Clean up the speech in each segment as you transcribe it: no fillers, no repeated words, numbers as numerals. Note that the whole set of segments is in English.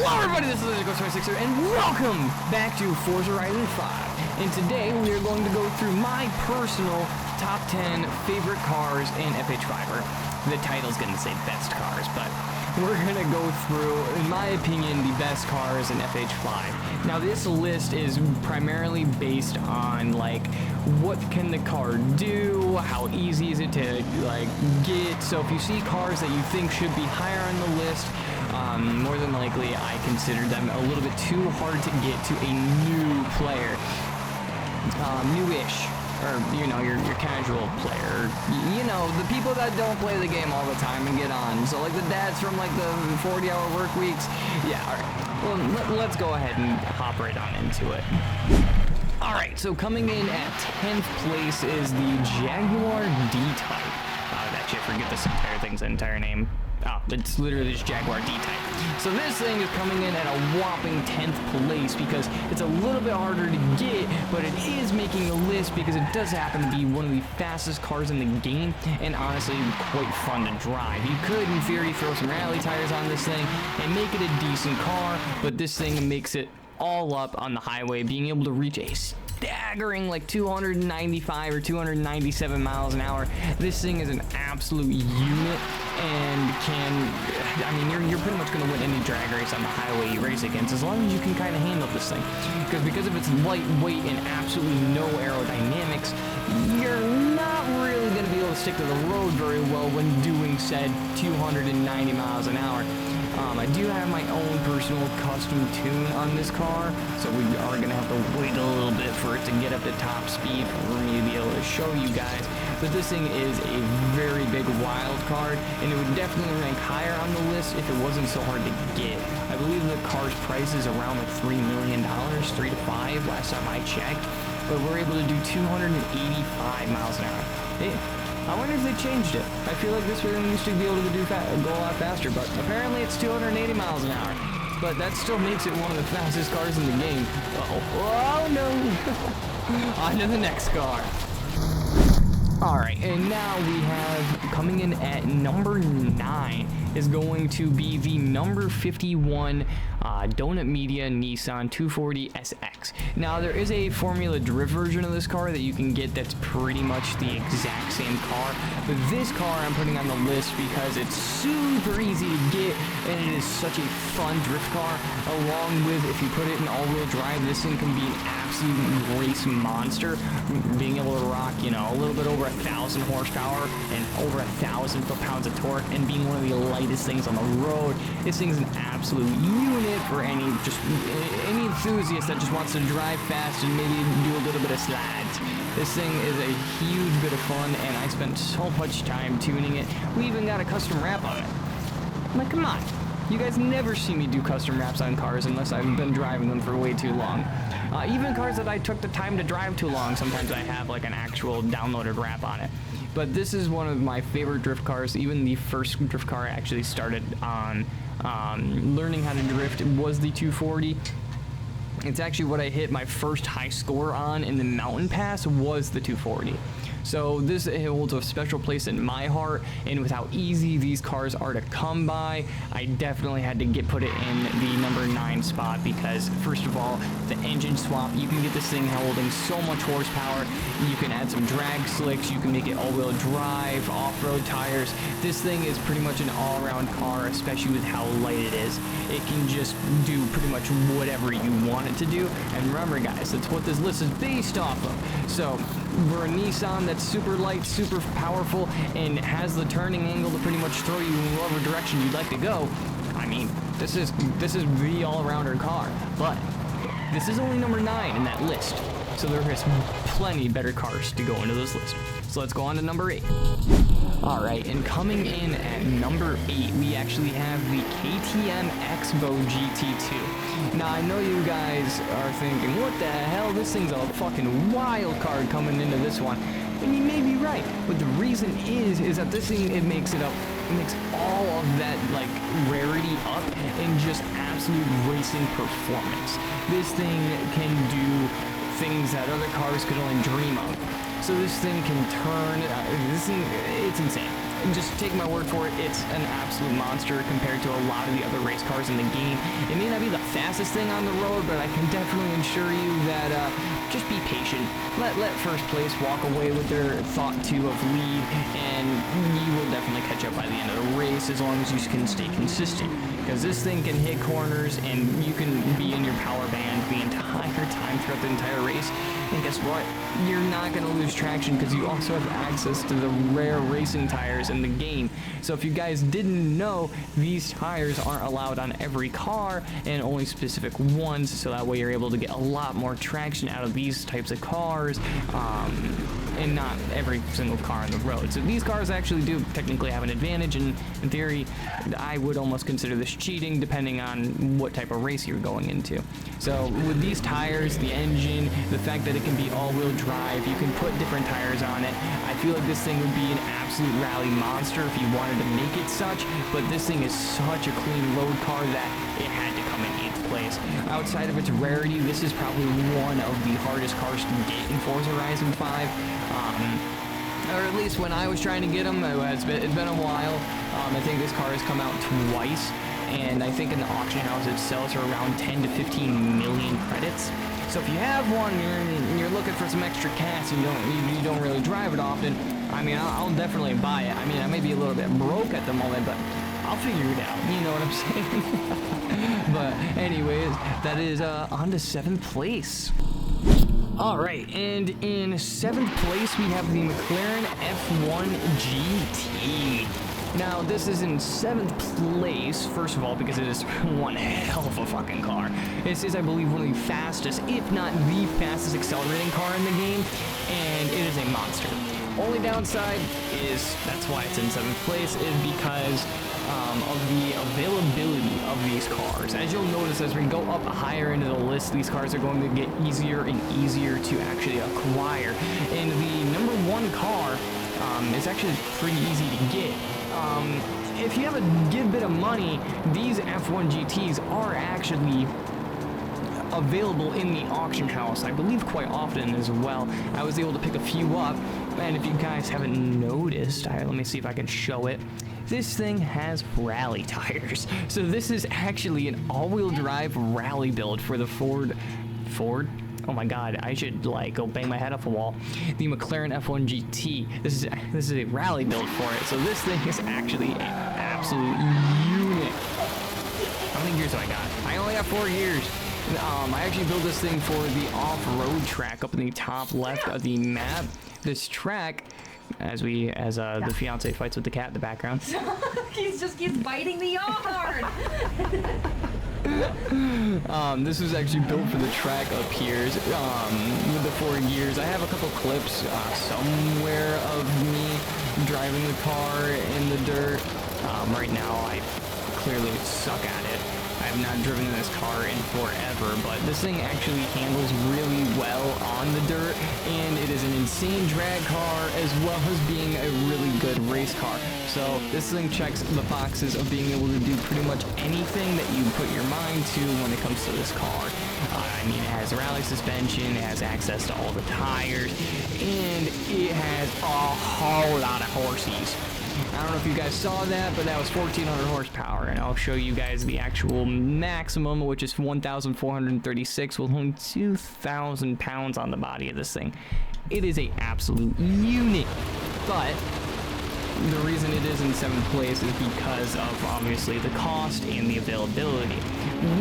Hello everybody, this is Ghost26 and welcome back to Forza Horizon 5. And today we are going to go through my personal top 10 favorite cars in FH5. Or the title's going to say best cars, but we're going to go through, in my opinion, the best cars in FH5. Now this list is primarily based on like what can the car do, how easy is it to like get. So if you see cars that you think should be higher on the list, more than likely I consider them a little bit too hard to get to a new player, newish, or you know, your casual player, you know, the people that don't play the game all the time and get on. So like the dads from like the 40-hour work weeks. Yeah, all right. Well, let's go ahead and hop right on into it. All right, so coming in at 10th place is the Jaguar D-Type. Actually, I forget this entire thing's entire name. Oh, it's literally just Jaguar D-Type. So this thing is coming in at a whopping 10th place because it's a little bit harder to get, but it is making the list because it does happen to be one of the fastest cars in the game and honestly quite fun to drive. You could, in theory, throw some rally tires on this thing and make it a decent car, but this thing makes it all up on the highway, being able to reach a staggering like 295 or 297 miles an hour. This thing is an absolute unit and I mean, you're pretty much going to win any drag race on the highway you race against as long as you can kind of handle this thing. Because of its lightweight and absolutely no aerodynamics, you're not really going to be able to stick to the road very well when doing said 290 miles an hour. I do have my own personal custom tune on this car, so we are going to have to wait a little bit for it to get up to top speed for me to be able to show you guys. But this thing is a very big wild card, and it would definitely rank higher on the list if it wasn't so hard to get. I believe the car's price is around like $3 million, 3 to 5 last time I checked, but we're able to do 285 miles an hour. I wonder if they changed it. I feel like this one used to be able to go a lot faster, but apparently it's 280 miles an hour. But that still makes it one of the fastest cars in the game. Oh no! On to the next car. Alright, and now we have, coming in at number 9, is going to be the number 51 Donut Media Nissan 240 SX. Now, there is a Formula Drift version of this car that you can get that's pretty much the exact same car. But this car I'm putting on the list because it's super easy to get, and it is such a fun drift car. Along with, if you put it in all-wheel drive, this thing can be an absolute race monster. Being able to rock, you know, a little bit over 1,000 horsepower and over 1,000 foot-pounds of torque, and being one of the lightest things on the road. This thing's an absolute unit for any enthusiast that just wants to drive fast and maybe do a little bit of slides. This thing is a huge bit of fun, and I spent so much time tuning it. We even got a custom wrap on it. I'm like, come on. You guys never see me do custom wraps on cars unless I've been driving them for way too long. Even cars that I took the time to drive too long, sometimes I have like an actual downloaded wrap on it. But this is one of my favorite drift cars. Even the first drift car I actually started on learning how to drift was the 240. It's actually what I hit my first high score on in the mountain pass was the 240. So this holds a special place in my heart, and with how easy these cars are to come by, I definitely had to put it in the number 9 spot because, first of all, the engine swap, you can get this thing holding so much horsepower. You can add some drag slicks, you can make it all-wheel drive, off-road tires. This thing is pretty much an all-around car, especially with how light it is. It can just do pretty much whatever you want it to do. And remember, guys, that's what this list is based off of. So for a Nissan that's super light, super powerful, and has the turning angle to pretty much throw you in whatever direction you'd like to go, I mean, this is the all-arounder car. But this is only number 9 in that list, so there is plenty better cars to go into this list. So let's go on to number 8. Alright, and coming in at number 8, we actually have the KTM Expo GT2. Now, I know you guys are thinking, what the hell, this thing's a fucking wild card coming into this one. And you may be right, but the reason is that this thing, it makes all of that, like, rarity up in just absolute racing performance. This thing can do things that other cars could only dream of. So this thing can turn, it's insane. just take my word for it, it's an absolute monster compared to a lot of the other race cars in the game. It may not be the fastest thing on the road, but I can definitely assure you that just be patient. Let first place walk away with their thought two of lead, and you will definitely catch up by the end of the race as long as you can stay consistent. Because this thing can hit corners, and you can be in your power band the entire time throughout the entire race. And guess what? You're not going to lose traction because you also have access to the rare racing tires in the game. So if you guys didn't know, these tires aren't allowed on every car and only specific ones. So that way you're able to get a lot more traction out of these types of cars. And not every single car on the road. So these cars actually do technically have an advantage, and in theory, I would almost consider this cheating depending on what type of race you're going into. So with these tires, the engine, the fact that it can be all-wheel drive, you can put different tires on it. I feel like this thing would be an absolute rally monster if you wanted to make it such, but this thing is such a clean road car that it had to come in 8th place. Outside of its rarity, this is probably one of the hardest cars to get in Forza Horizon 5. Or at least when I was trying to get them, it's been a while. I think this car has come out twice, and I think in the auction house it sells for around 10 to 15 million credits. So if you have one, you're looking for some extra cash and you don't really drive it often, I mean, I'll definitely buy it. I mean, I may be a little bit broke at the moment, but I'll figure it out. You know what I'm saying? But anyways, that is on to 7th place. Alright, and in 7th place we have the McLaren F1 GT. Now, this is in 7th place, first of all, because it is one hell of a fucking car. This is, I believe, one of the fastest, if not the fastest accelerating car in the game, and it is a monster. Only downside is, that's why it's in 7th place, is because of the availability of these cars. As you'll notice, as we go up higher into the list, these cars are going to get easier and easier to actually acquire. And the number 1 car is actually pretty easy to get. If you have a good bit of money, these F1 GTs are actually available in the auction house, I believe quite often as well. I was able to pick a few up, and if you guys haven't noticed, let me see if I can show it. This thing has rally tires. So this is actually an all-wheel drive rally build for the Ford? Oh my god, I should like go bang my head off a wall. The McLaren F1 GT. This is a rally build for it. So this thing is actually an absolute unit. How many gears do I got? I only have 4 gears. I actually built this thing for the off-road track up in the top left of the map. This track, as the fiance fights with the cat in the background. He's biting the yard. This was actually built for the track up here with the 4 gears. I have a couple clips somewhere of me driving the car in the dirt. Right now I clearly suck at it. I've not driven this car in forever, but this thing actually handles really well on the dirt, and it is an insane drag car as well as being a really good race car. So this thing checks the boxes of being able to do pretty much anything that you put your mind to when it comes to this car. I mean, it has rally suspension, it has access to all the tires, and it has a whole lot of horsies. I don't know if you guys saw that, but that was 1,400 horsepower, and I'll show you guys the actual maximum, which is 1,436 with only 2,000 pounds on the body of this thing. It is an absolute unit, but the reason it is in 7th place is because of obviously the cost and the availability,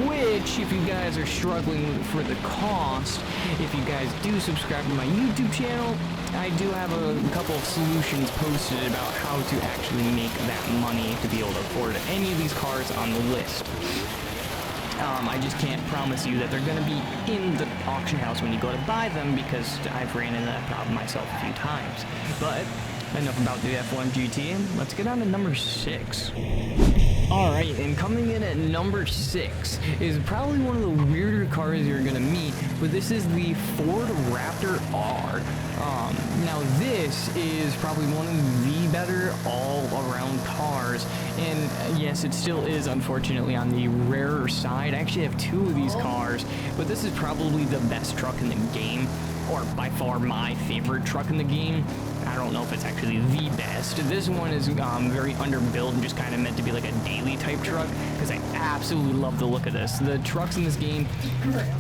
which if you guys are struggling for the cost, if you guys do subscribe to my YouTube channel, I do have a couple of solutions posted about how to actually make that money to be able to afford any of these cars on the list. I just can't promise you that they're going to be in the auction house when you go to buy them, because I've ran into that problem myself a few times. But enough about the F1 GT, let's get on to number 6. Alright, and coming in at number 6 is probably one of the weirder cars you're gonna meet, but this is the Ford Raptor R. Now this is probably one of the better all-around cars, and yes, it still is unfortunately on the rarer side. I actually have 2 of these cars, but this is probably the best truck in the game. or by far my favorite truck in the game. I don't know if it's actually the best. This one is very underbuilt and just kind of meant to be like a daily type truck, because I absolutely love the look of this. The trucks in this game,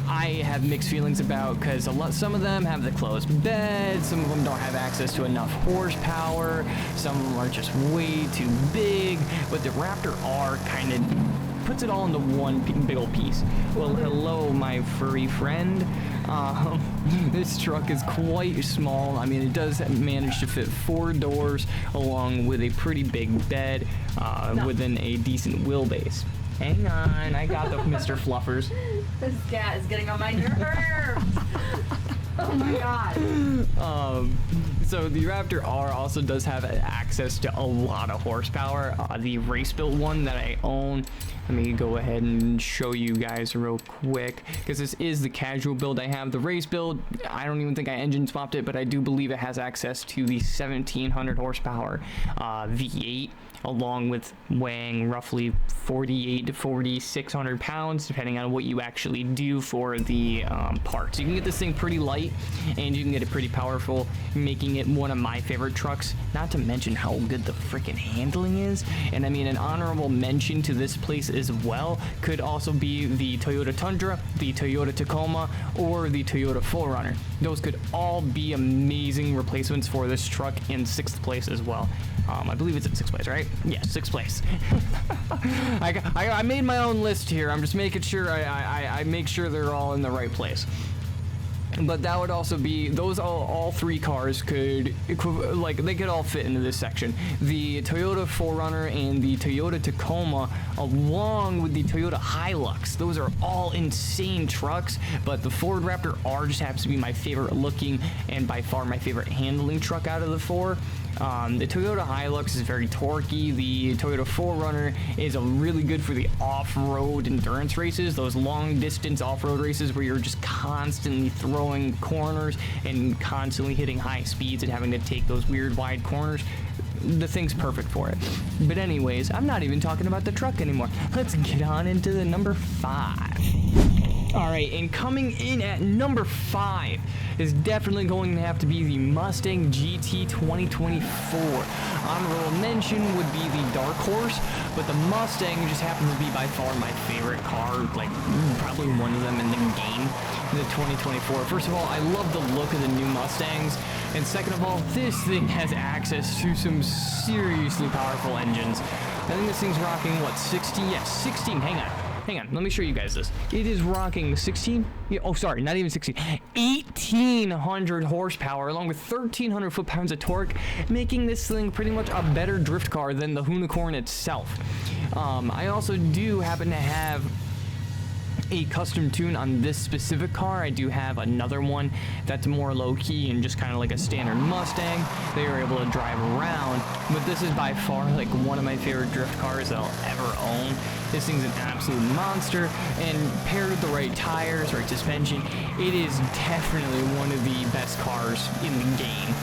I have mixed feelings about, because some of them have the closed bed, some of them don't have access to enough horsepower, some of them are just way too big, but the Raptor R kind of puts it all into one big old piece. Well, hello, my furry friend. This truck is quite small. I mean, it does manage to fit 4 doors along with a pretty big bed within a decent wheelbase. Hang on, I got the Mr. Fluffers. This cat is getting on my nerves. Oh my god. So the Raptor R also does have access to a lot of horsepower. The race built one that I own, let me go ahead and show you guys real quick, because this is the casual build I have. The race build, I don't even think I engine swapped it, but I do believe it has access to the 1700 horsepower V8, along with weighing roughly 48 to 4600 pounds, depending on what you actually do for the parts. You can get this thing pretty light, and you can get it pretty powerful, making it one of my favorite trucks, not to mention how good the freaking handling is. And I mean, an honorable mention to this place as well could also be the Toyota Tundra, the Toyota Tacoma, or the Toyota 4Runner. Those could all be amazing replacements for this truck in 6th place as well. I believe it's in 6th place, right? Yeah, 6th place. I made my own list here. I'm just making sure I make sure they're all in the right place. But that would also be, those all 3 cars could, like, they could all fit into this section. The Toyota 4Runner and the Toyota Tacoma, along with the Toyota Hilux, those are all insane trucks, but the Ford Raptor R just happens to be my favorite looking and by far my favorite handling truck out of the 4. The Toyota Hilux is very torquey. The Toyota 4Runner is really good for the off-road endurance races, those long-distance off-road races where you're just constantly throwing corners and constantly hitting high speeds and having to take those weird wide corners. The thing's perfect for it. But anyways, I'm not even talking about the truck anymore. Let's get on into the number 5. Alright, and coming in at number 5 is definitely going to have to be the Mustang GT 2024. Honorable mention would be the Dark Horse, but the Mustang just happens to be by far my favorite car, like probably one of them in the game, the 2024. First of all, I love the look of the new Mustangs, and second of all, this thing has access to some seriously powerful engines. I think this thing's rocking, what, 16? Yeah, 16, hang on, let me show you guys this. It is rocking 16, yeah, oh sorry, not even 16, 1800 horsepower along with 1300 foot-pounds of torque, making this thing pretty much a better drift car than the Unicorn itself. I also do happen to have a custom tune on this specific car. I do have another one that's more low-key and just kind of like a standard Mustang they are able to drive around, but this is by far like one of my favorite drift cars that I'll ever own. This thing's an absolute monster, and paired with the right tires, right suspension, it is definitely one of the best cars in the game.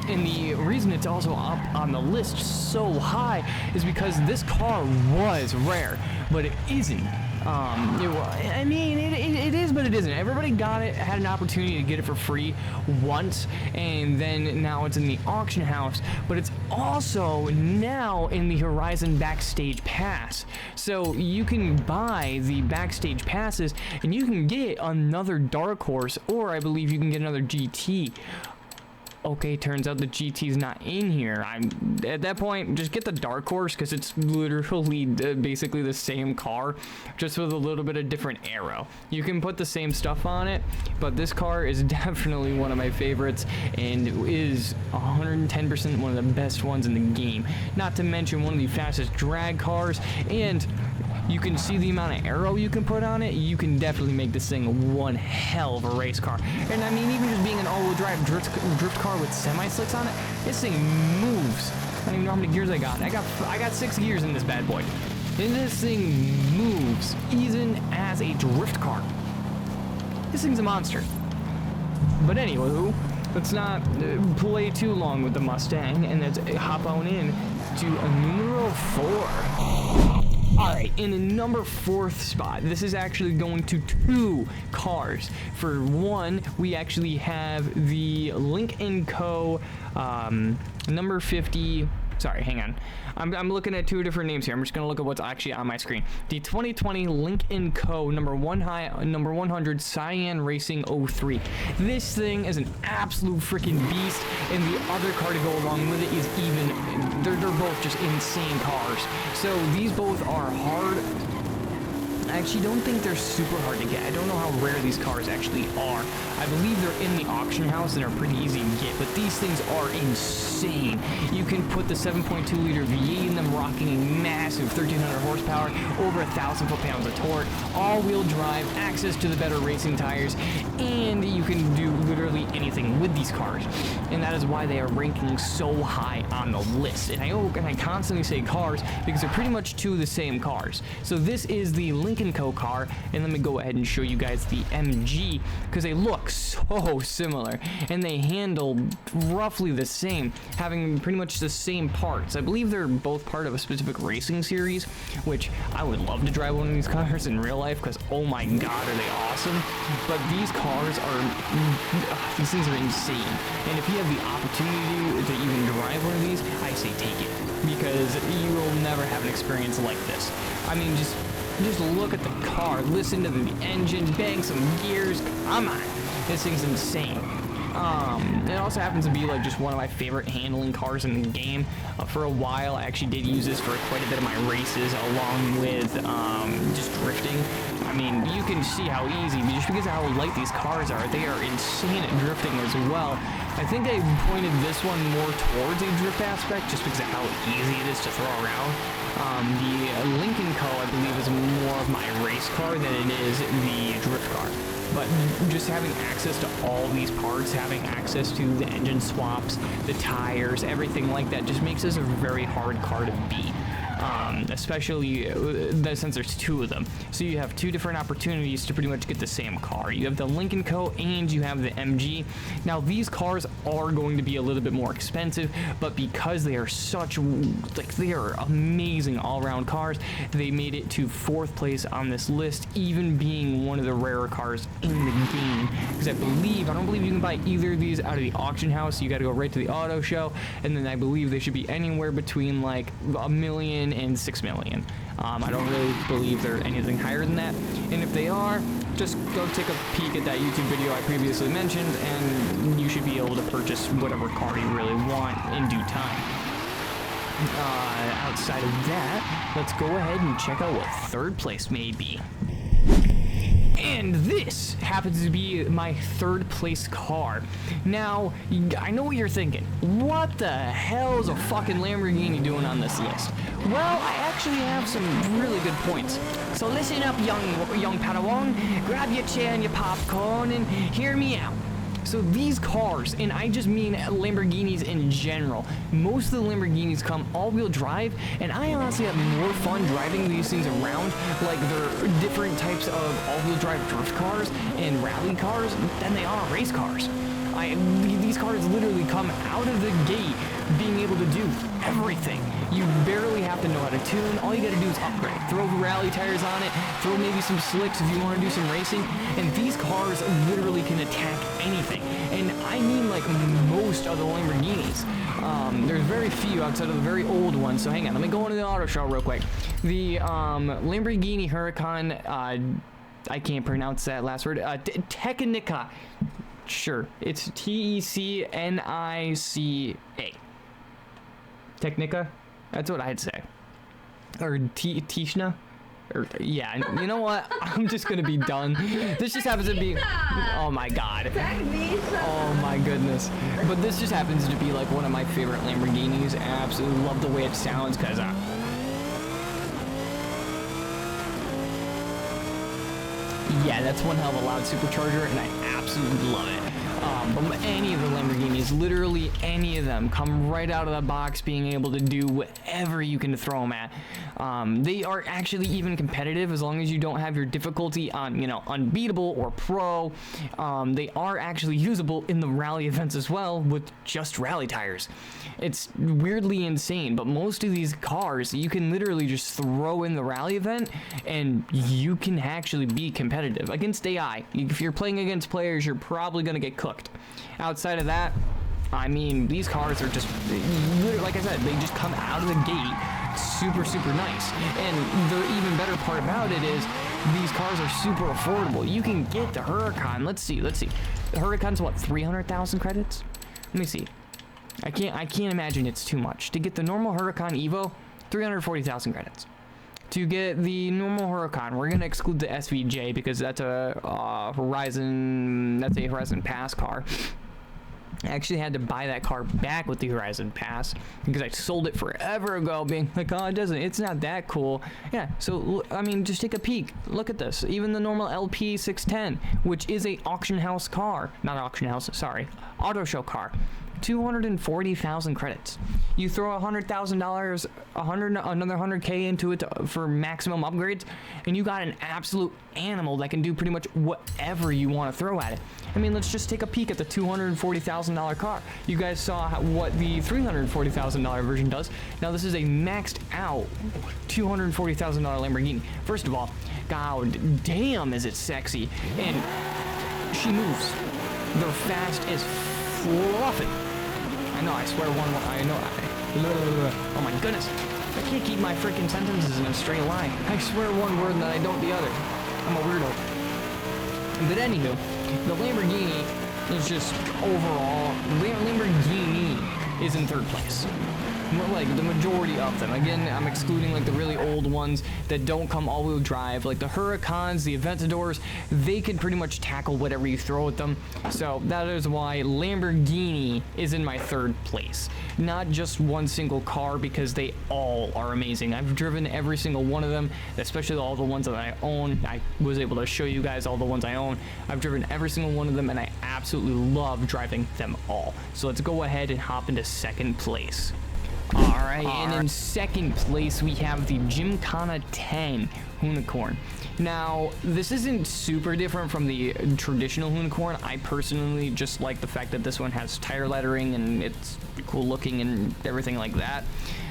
And the reason it's also up on the list so high is because this car was rare, but it isn't. I mean, it is, but it isn't. Everybody got it, had an opportunity to get it for free once, and then now it's in the auction house, but it's also now in the Horizon Backstage Pass. So you can buy the Backstage Passes, and you can get another Dark Horse, or I believe you can get another GT. Okay, turns out the GT's not in here. At that point, just get the Dark Horse, because it's literally basically the same car, just with a little bit of different aero. You can put the same stuff on it, but this car is definitely one of my favorites, and is 110% one of the best ones in the game. Not to mention one of the fastest drag cars, and you can see the amount of aero you can put on it. You can definitely make this thing one hell of a race car. And I mean, even just being an all-wheel drive drift car with semi-slicks on it, this thing moves. I don't even know how many gears I got. I got 6 gears in this bad boy. And this thing moves, even as a drift car. This thing's a monster. But anyway, let's not play too long with the Mustang, and let's hop on in to numero 4. Alright, in the number 4th spot, this is actually going to 2 cars. For one, we actually have the Link & Co. Number 50... Sorry, hang on. I'm looking at 2 different names here. I'm just going to look at what's actually on my screen. The 2020 Link & Co. number 100 Cyan Racing 03. This thing is an absolute freaking beast, and the other car to go along with it is even... They're both just insane cars. So these both are hard... I actually don't think they're super hard to get. I don't know how rare these cars actually are. I believe they're in the auction house and are pretty easy to get, but these things are insane. You can put the 7.2 liter V8 in them, rocking a massive 1,300 horsepower, over 1,000 foot-pounds of torque, all-wheel drive, access to the better racing tires, and you can do literally anything with these cars. And that is why they are ranking so high on the list. And I constantly say cars because they're pretty much 2 of the same cars. So this is the Link & Co. car, and let me go ahead and show you guys the MG, because they look so similar, and they handle roughly the same, having pretty much the same parts. I believe they're both part of a specific racing series, which I would love to drive one of these cars in real life, because oh my god, are they awesome. But these cars are, these things are insane, and if you have the opportunity to even drive one of these, I say take it, because you will never have an experience like this. I mean, just look at the car, listen to the engine, bang some gears, come on, this thing's insane. It also happens to be like just one of my favorite handling cars in the game. For a while, I actually did use this for quite a bit of my races, along with just drifting. I mean, you can see how easy, just because of how light these cars are, they are insane at drifting as well. I think I pointed this one more towards a drift aspect, just because of how easy it is to throw around. The Link & Co. I believe is more of my race car than it is the drift car. But just having access to all these parts, having access to the engine swaps, the tires, everything like that, just makes this a very hard car to beat. Especially since there's 2 of them. So you have 2 different opportunities to pretty much get the same car. You have the Link & Co. and you have the MG. Now these cars are going to be a little bit more expensive, but because they are such, like, they are amazing all-around cars, they made it to 4th place on this list, even being one of the rarer cars in the game. Because I don't believe you can buy either of these out of the auction house. You got to go right to the auto show, and then I believe they should be anywhere between like $1 million and $6 million. I don't really believe they're anything higher than that, and if they are, just go take a peek at that YouTube video I previously mentioned, and you should be able to purchase whatever car you really want in due time. Outside of that, let's go ahead and check out what 3rd place may be. And this happens to be my 3rd place car. Now, I know what you're thinking. What the hell is a fucking Lamborghini doing on this list? Well, I actually have some really good points. So listen up, young Padawan. Grab your chair and your popcorn and hear me out. So these cars, and I just mean Lamborghinis in general, most of the Lamborghinis come all-wheel drive, and I honestly have more fun driving these things around, like they're different types of all-wheel drive drift cars and rally cars, than they are race cars. These cars literally come out of the gate being able to do everything. You barely have to know how to tune. All you gotta do is upgrade. Throw rally tires on it, throw maybe some slicks if you want to do some racing, and these cars literally can attack anything. And I mean like most of the Lamborghinis. There's very few outside of the very old ones, so hang on, let me go into the auto show real quick. The Lamborghini Huracan, I can't pronounce that last word, Technica. Sure, it's T-E-C-N-I-C-A. Technica? That's what I'd say. Or Tishna? Or, yeah, you know what? I'm just gonna be done. This just happens to be... Oh my god. Oh my goodness. But this just happens to be like one of my favorite Lamborghinis. I absolutely love the way it sounds, because... yeah, that's one hell of a loud supercharger, and I absolutely love it. But any of the Lamborghinis, literally any of them, come right out of the box being able to do whatever you can throw them at. They are actually even competitive as long as you don't have your difficulty on, you know, unbeatable or pro. They are actually usable in the rally events as well with just rally tires. It's weirdly insane, but most of these cars you can literally just throw in the rally event and you can actually be competitive against AI. If you're playing against players, you're probably going to get cooked. Outside of that, I mean, these cars are just, like I said, they just come out of the gate super, super nice. And the even better part about it is these cars are super affordable. You can get the Huracan. Let's see. The Huracan's what, 300,000 credits? Let me see. I can't imagine it's too much. To get the normal Huracan Evo, 340,000 credits. To get the normal Huracan, we're gonna exclude the SVJ because that's a Horizon Pass car. I actually had to buy that car back with the Horizon Pass because I sold it forever ago, being like, oh, it's not that cool. Yeah, so, I mean, just take a peek. Look at this. Even the normal LP 610, which is a auction house car. Not auction house, sorry. Auto show car. 240,000 credits. You throw $100,000, another 100K into it for maximum upgrades, and you got an absolute animal that can do pretty much whatever you want to throw at it. I mean, let's just take a peek at the $240,000 car. You guys saw what the $340,000 version does. Now this is a maxed out $240,000 Lamborghini. First of all, god damn is it sexy, and she moves. They're fast as fluffing. I know, I swear oh my goodness. I can't keep my freaking sentences in a straight line. I swear one word and then I don't the other. I'm a weirdo. But anywho, the Lamborghini is just overall, Lamborghini is in third place. Like the majority of them. Again, I'm excluding like the really old ones that don't come all-wheel drive, like the Huracans, the Aventadors. They can pretty much tackle whatever you throw at them. So that is why Lamborghini is in my third place. Not just one single car, because they all are amazing. I've driven every single one of them, especially all the ones that I own. I was able to show you guys all the ones I own. I've driven every single one of them, and I absolutely love driving them all. So let's go ahead and hop into second place. Alright, and in second place we have the Gymkhana 10 Unicorn. Now, this isn't super different from the traditional Unicorn. I personally just like the fact that this one has tire lettering and it's cool looking and everything like that.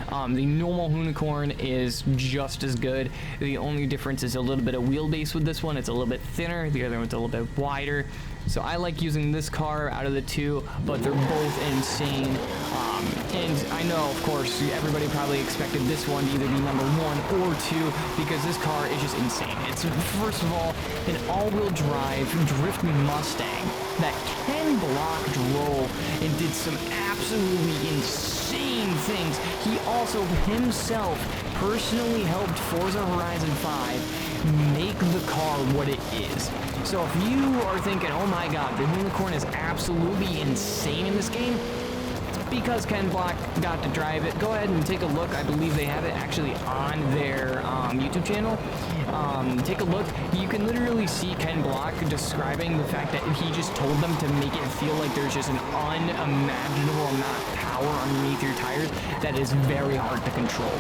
The normal Unicorn is just as good. The only difference is a little bit of wheelbase with this one. It's a little bit thinner. The other one's a little bit wider. So I like using this car out of the two, but they're both insane. And I know, of course, everybody probably expected this one to either be number 1 or 2 because this car is just insane. It's, first of all, an all-wheel drive drift Mustang that Ken Block drove and did some absolutely insane things. He also himself personally helped Forza Horizon 5 make the car what it is. So if you are thinking, oh my god, the Unicorn is absolutely insane in this game, because Ken Block got to drive it, go ahead and take a look. I believe they have it actually on their YouTube channel. Take a look. You can literally see Ken Block describing the fact that he just told them to make it feel like there's just an unimaginable amount of power underneath your tires that is very hard to control.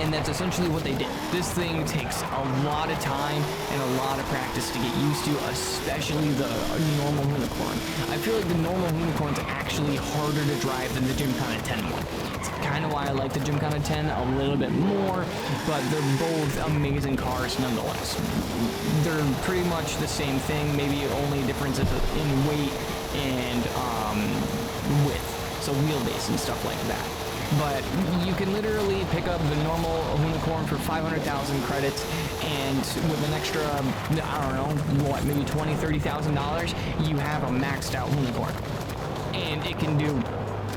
And that's essentially what they did. This thing takes a lot of time and a lot of practice to get used to, especially the normal Unicorn. I feel like the normal Unicorn's actually harder to drive than the Gymkhana 10 one. It's kind of why I like the Gymkhana 10 a little bit more, but they're both amazing cars nonetheless. They're pretty much the same thing, maybe only difference in weight and width, so wheelbase and stuff like that. But you can literally pick up the normal Unicorn for 500,000 credits, and with an extra, I don't know, what, maybe $20,000, $30,000, you have a maxed out Unicorn. And it can do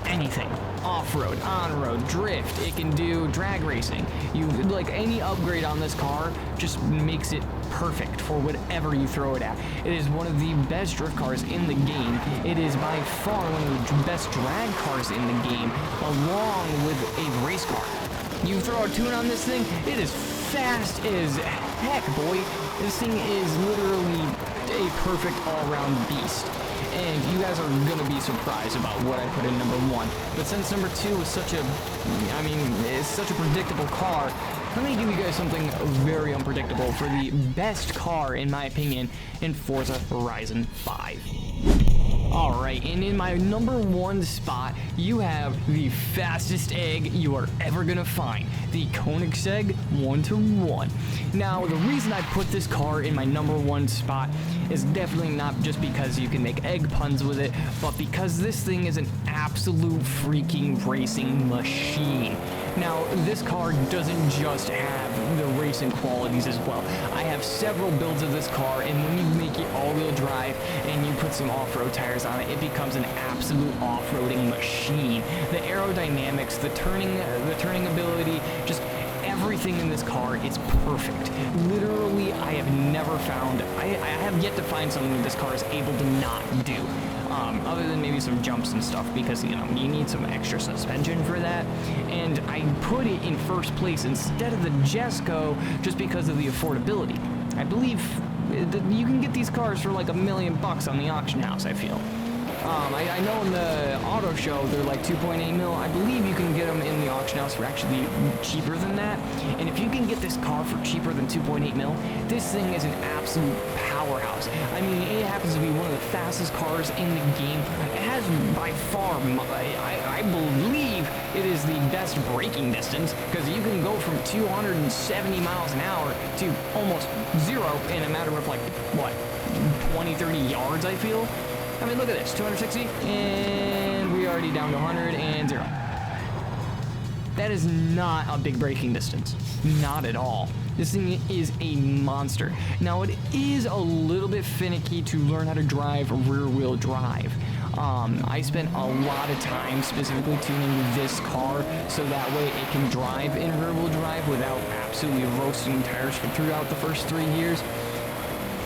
anything. Off-road, on-road, drift, it can do drag racing. You, like, any upgrade on this car just makes it perfect for whatever you throw it at. It is one of the best drift cars in the game. It is by far one of the best drag cars in the game, along with a race car. You throw a tune on this thing, it is fast as heck, boy. This thing is literally a perfect all-around beast. and you guys are gonna be surprised about what I put in number 1. But since number 2 is such a, it's such a predictable car, let me give you guys something very unpredictable for the best car, in my opinion, in Forza Horizon 5. Alright, and in my number 1 spot, you have the fastest egg you are ever gonna find, the Koenigsegg 1-1. Now, the reason I put this car in my number 1 spot is definitely not just because you can make egg puns with it, but because this thing is an absolute freaking racing machine. Now, this car doesn't just have the racing qualities as well. I have several builds of this car, and when you make it all-wheel drive and you put some off-road tires on it, it becomes an absolute off-roading machine. The aerodynamics, the turning ability, just everything in this car is perfect. Literally, I have never found, I have yet to find something that this car is able to not do. Other than maybe some jumps and stuff, because, you know, you need some extra suspension for that. And I put it in first place instead of the Jesco just because of the affordability. I believe that you can get these cars for like $1 million on the auction house, I feel. I know in the auto show they're like 2.8 mil. I believe you can get them in the auction house for actually cheaper than that. And if you can get this car for cheaper than 2.8 mil, this thing is an absolute powerhouse. I mean, it happens to be one of the fastest cars in the game. It has by far, I believe it is the best braking distance, because you can go from 270 miles an hour to almost 0 in a matter of like, what, 20, 30 yards, I feel. I mean, look at this, 260, and we're already down to 100 and 0. That is not a big braking distance. Not at all. This thing is a monster. Now, it is a little bit finicky to learn how to drive rear-wheel drive. I spent a lot of time specifically tuning this car so that way it can drive in rear-wheel drive without absolutely roasting tires throughout the first 3 years.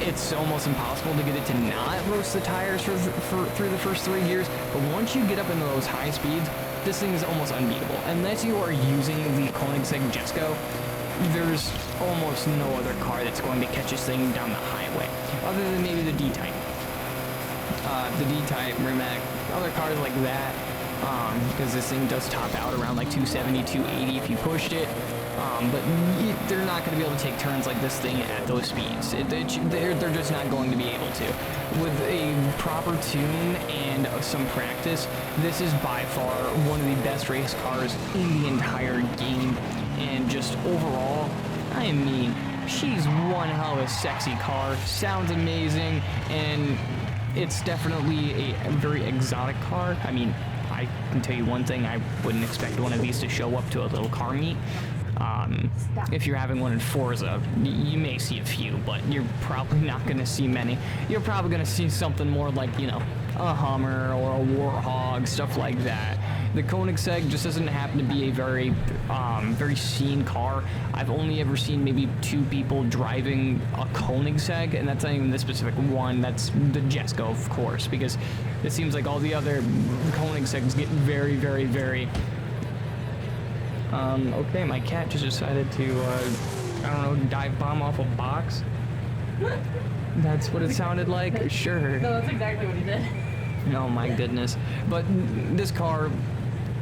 It's almost impossible to get it to not roast the tires through the first 3 years, but once you get up into those high speeds, this thing is almost unbeatable. Unless you are using the Koenigsegg Jesco, there's almost no other car that's going to catch this thing down the highway, other than maybe the D-Type. The D-Type, Rimac, other cars like that, because this thing does top out around like 270, 280 if you pushed it. But they're not going to be able to take turns like this thing at those speeds. They're just not going to be able to. With a proper tune and some practice, this is by far one of the best race cars in the entire game. And just overall, I mean, she's one hell of a sexy car. Sounds amazing, and it's definitely a very exotic car. I mean, I can tell you one thing, I wouldn't expect one of these to show up to a little car meet. If you're having one in Forza, you may see a few, but you're probably not going to see many. You're probably going to see something more like, you know, a Hummer or a Warthog, stuff like that. The Koenigsegg just doesn't happen to be a very seen car. I've only ever seen maybe 2 people driving a Koenigsegg, and that's not even the specific one. That's the Jesco, of course, because it seems like all the other Koenigsegg's get very, very, very... okay, my cat just decided to, I don't know, dive bomb off a box. That's what it sounded like? Sure. No, that's exactly what he did. Oh my goodness. But this car,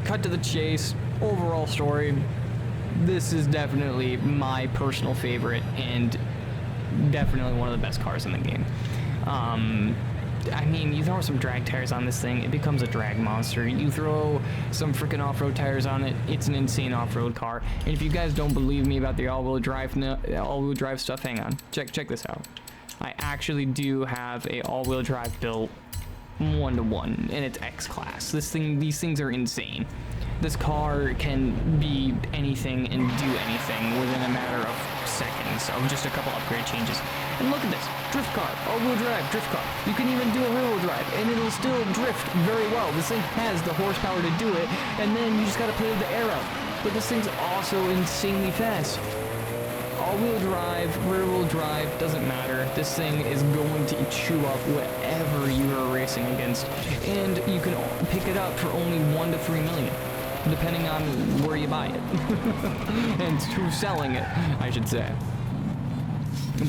cut to the chase, overall story, this is definitely my personal favorite and definitely one of the best cars in the game. I mean, you throw some drag tires on this thing, it becomes a drag monster. You throw some freaking off-road tires on it, it's an insane off-road car. And if you guys don't believe me about the all-wheel drive stuff, hang on, check this out. I actually do have a all-wheel drive built 1-1, and it's X-Class. These things are insane. This car can be anything and do anything within a matter of seconds of just a couple upgrade changes. And look at this, drift car, all-wheel drive, drift car. You can even do a rear-wheel drive, and it'll still drift very well. This thing has the horsepower to do it, and then you just gotta play with the air out. But this thing's also insanely fast. All-wheel drive, rear-wheel drive, doesn't matter. This thing is going to chew up whatever you are racing against, and you can pick it up for only $1 to $3 million, depending on where you buy it, and who's selling it, I should say.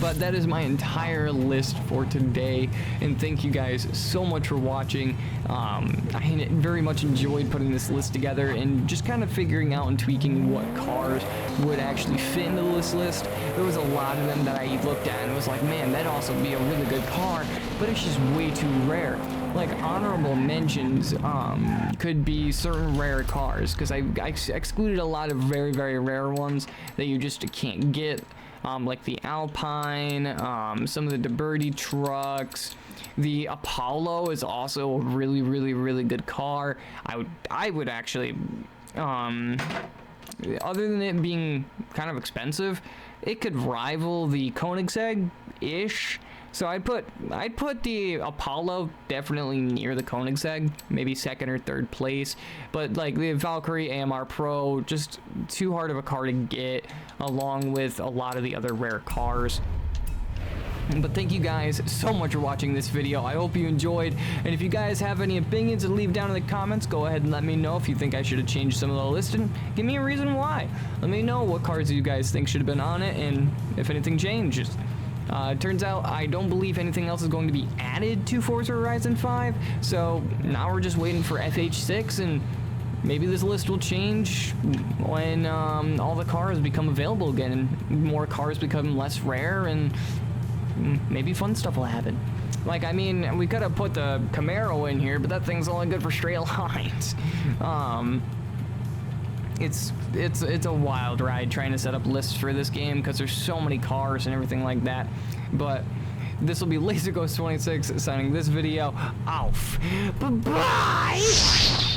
But that is my entire list for today, and thank you guys so much for watching. I very much enjoyed putting this list together and just kind of figuring out and tweaking what cars would actually fit into this list. There was a lot of them that I looked at and was like, man, that'd also be a really good car, but it's just way too rare. Like, honorable mentions could be certain rare cars, because I excluded a lot of very, very rare ones that you just can't get. Like the Alpine, some of the DeBerti trucks. The Apollo is also a really, really, really good car. I would actually, other than it being kind of expensive, it could rival the Koenigsegg-ish. So I'd put the Apollo definitely near the Koenigsegg, maybe second or third place. But like the Valkyrie AMR Pro, just too hard of a car to get, along with a lot of the other rare cars. But thank you guys so much for watching this video. I hope you enjoyed, and if you guys have any opinions to leave down in the comments, go ahead and let me know if you think I should have changed some of the list, and give me a reason why. Let me know what cars you guys think should have been on it, and if anything changes. It turns out I don't believe anything else is going to be added to Forza Horizon 5, so now we're just waiting for FH6, and maybe this list will change when all the cars become available again, and more cars become less rare, and maybe fun stuff will happen. Like, I mean, we could have put the Camaro in here, but that thing's only good for straight lines. It's a wild ride trying to set up lists for this game because there's so many cars and everything like that. But this will be LaserGhost26 signing this video off. Bye-bye!